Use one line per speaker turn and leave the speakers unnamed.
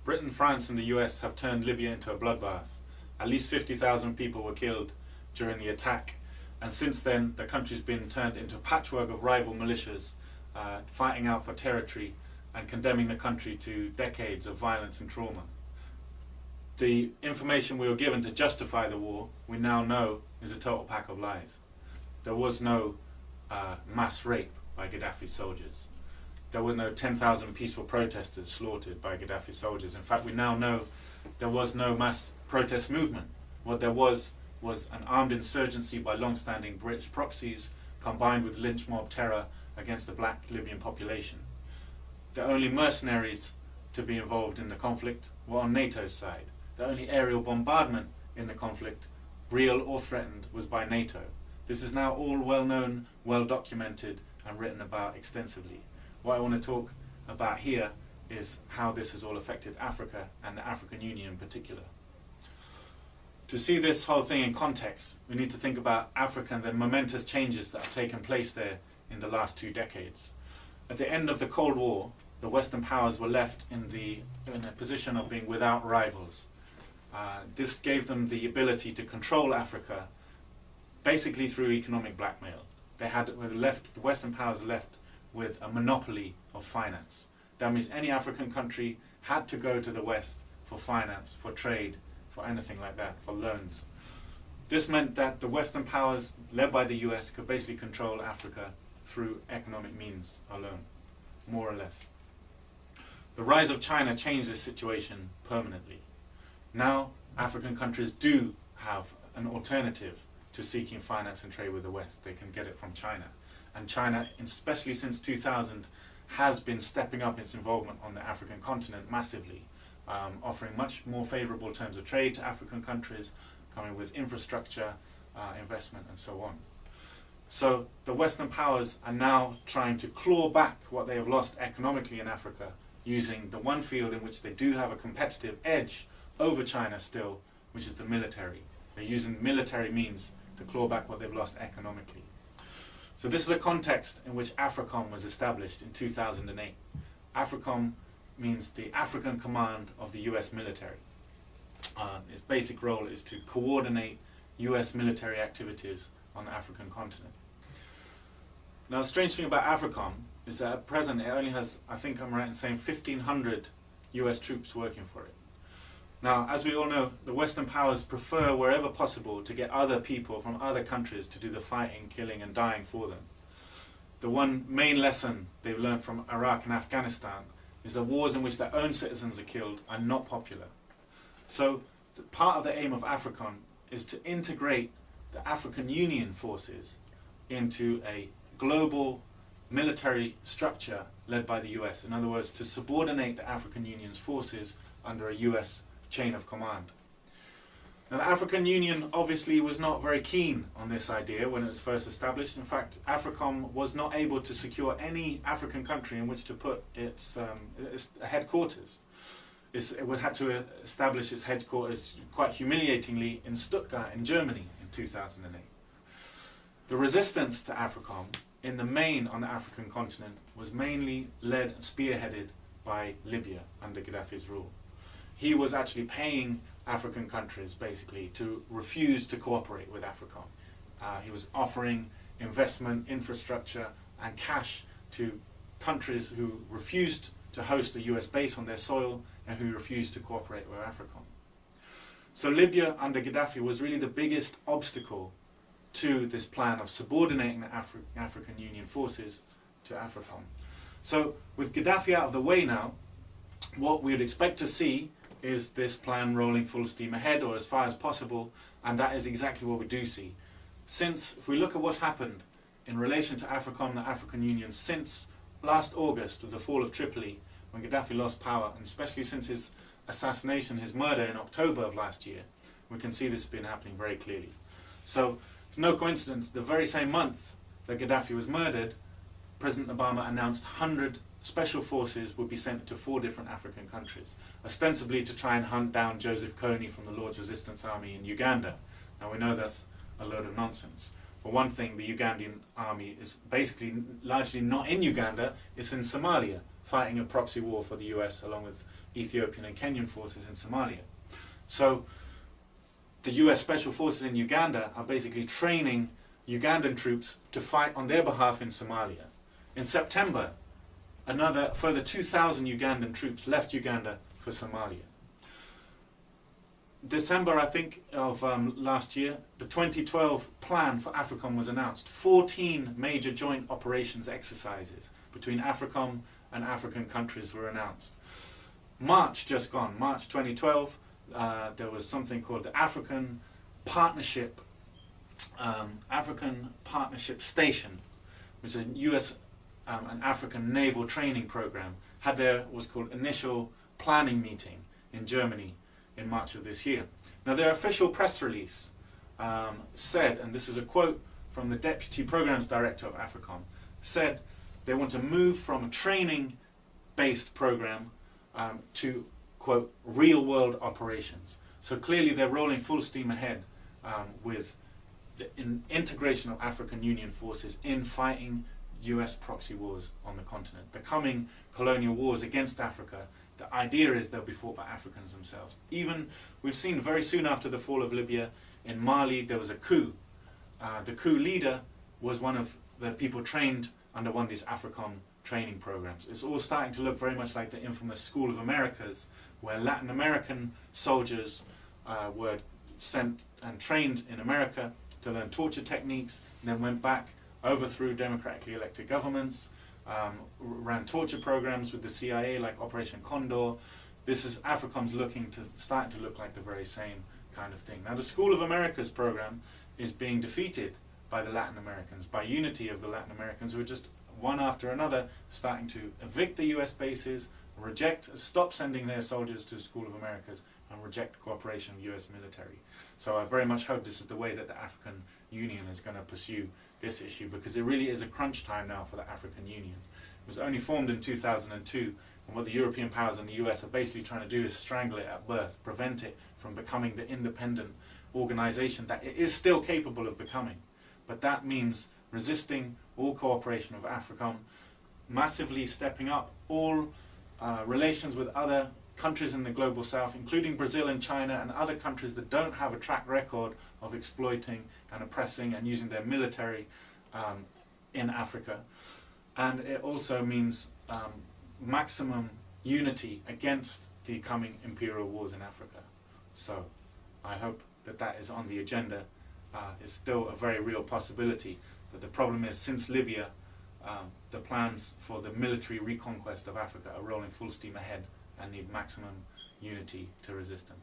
Britain, France and the US have turned Libya into a bloodbath. At least 50,000 people were killed during the attack, and since then the country's been turned into a patchwork of rival militias fighting out for territory and condemning the country to decades of violence and trauma. The information we were given to justify the war, we now know, is a total pack of lies. There was no mass rape by Gaddafi's soldiers. There were no 10,000 peaceful protesters slaughtered by Gaddafi's soldiers. In fact, we now know there was no mass protest movement. What there was an armed insurgency by long-standing British proxies combined with lynch mob terror against the black Libyan population. The only mercenaries to be involved in the conflict were on NATO's side. The only aerial bombardment in the conflict, real or threatened, was by NATO. This is now all well known, well documented and written about extensively. What I want to talk about here is how this has all affected Africa and the African Union in particular. To see this whole thing in context, we need to think about Africa and the momentous changes that have taken place there in the last 2 decades. At the end of the Cold War, the Western powers were left in a position of being without rivals. This gave them the ability to control Africa basically through economic blackmail. The Western powers left with a monopoly of finance. That means any African country had to go to the West for finance, for trade, for anything like that, for loans. This meant that the Western powers, led by the US, could basically control Africa through economic means alone, more or less. The rise of China changed this situation permanently. Now, African countries do have an alternative to seeking finance and trade with the West. They can get it from China. And China, especially since 2000, has been stepping up its involvement on the African continent massively, offering much more favorable terms of trade to African countries, coming with infrastructure, investment and so on. So the Western powers are now trying to claw back what they have lost economically in Africa, using the one field in which they do have a competitive edge over China still, which is the military. They're using military means to claw back what they've lost economically. So this is the context in which AfriCom was established in 2008. AfriCom means the African Command of the US military. Its basic role is to coordinate US military activities on the African continent. Now the strange thing about AfriCom is that at present it only has, I think I'm right in saying, 1,500 US troops working for it. Now, as we all know, the Western powers prefer, wherever possible, to get other people from other countries to do the fighting, killing and dying for them. The one main lesson they've learned from Iraq and Afghanistan is that wars in which their own citizens are killed are not popular. So, part of the aim of AfriCom is to integrate the African Union forces into a global military structure led by the US. In other words, to subordinate the African Union's forces under a US chain of command. Now, the African Union obviously was not very keen on this idea when it was first established. In fact, AfriCom was not able to secure any African country in which to put its headquarters. It had to establish its headquarters, quite humiliatingly, in Stuttgart in Germany in 2008. The resistance to AfriCom in the main on the African continent was mainly led and spearheaded by Libya under Gaddafi's rule. He was actually paying African countries basically to refuse to cooperate with AfriCom. He was offering investment, infrastructure and cash to countries who refused to host a US base on their soil and who refused to cooperate with AfriCom. So Libya under Gaddafi was really the biggest obstacle to this plan of subordinating the African Union forces to AfriCom. So with Gaddafi out of the way now, what we would expect to see is this plan rolling full steam ahead, or as far as possible, and that is exactly what we do see. Since, if we look at what's happened in relation to AfriCom and the African Union since last August with the fall of Tripoli, when Gaddafi lost power, and especially since his assassination, his murder in October of last year, we can see this has been happening very clearly. So it's no coincidence, the very same month that Gaddafi was murdered, President Obama announced 100 special forces would be sent to 4 different African countries, ostensibly to try and hunt down Joseph Kony from the Lord's Resistance Army in Uganda. Now we know that's a load of nonsense. For one thing, the Ugandan army is basically largely not in Uganda, it's in Somalia, fighting a proxy war for the US along with Ethiopian and Kenyan forces in Somalia. So the US Special Forces in Uganda are basically training Ugandan troops to fight on their behalf in Somalia. In September, further 2,000 Ugandan troops left Uganda for Somalia. December, I think, of last year, the 2012 plan for AfriCom was announced. 14 major joint operations exercises between AfriCom and African countries were announced. March just gone, March 2012, there was something called the African Partnership Station, which is a US and African naval training program, had their what's called initial planning meeting in Germany in March of this year. Now their official press release said, and this is a quote from the Deputy Programs Director of AfriCom, said they want to move from a training-based program to, quote, real-world operations. So clearly they're rolling full steam ahead with the integration of African Union forces in fighting US proxy wars on the continent, becoming colonial wars against Africa. The idea is they'll be fought by Africans themselves. Even, we've seen very soon after the fall of Libya, in Mali there was a coup. The coup leader was one of the people trained under one of these AfriCom training programs. It's all starting to look very much like the infamous School of Americas, where Latin American soldiers were sent and trained in America to learn torture techniques, and then went back, overthrew democratically elected governments, ran torture programs with the CIA like Operation Condor. This is AfriCom's starting to look like the very same kind of thing. Now the School of Americas program is being defeated by the Latin Americans, by unity of the Latin Americans, who are just one after another starting to evict the US bases, stop sending their soldiers to the School of Americas, and reject cooperation with US military. So I very much hope this is the way that the African Union is going to pursue this issue, because it really is a crunch time now for the African Union. It was only formed in 2002, and what the European powers and the US are basically trying to do is strangle it at birth, prevent it from becoming the independent organization that it is still capable of becoming. But that means resisting all cooperation with AfriCom, massively stepping up all relations with other countries in the global south, including Brazil and China and other countries that don't have a track record of exploiting and oppressing and using their military in Africa. And it also means maximum unity against the coming imperial wars in Africa. So I hope that that is on the agenda. It's still a very real possibility, but the problem is, since Libya, the plans for the military reconquest of Africa are rolling full steam ahead and need maximum unity to resist them.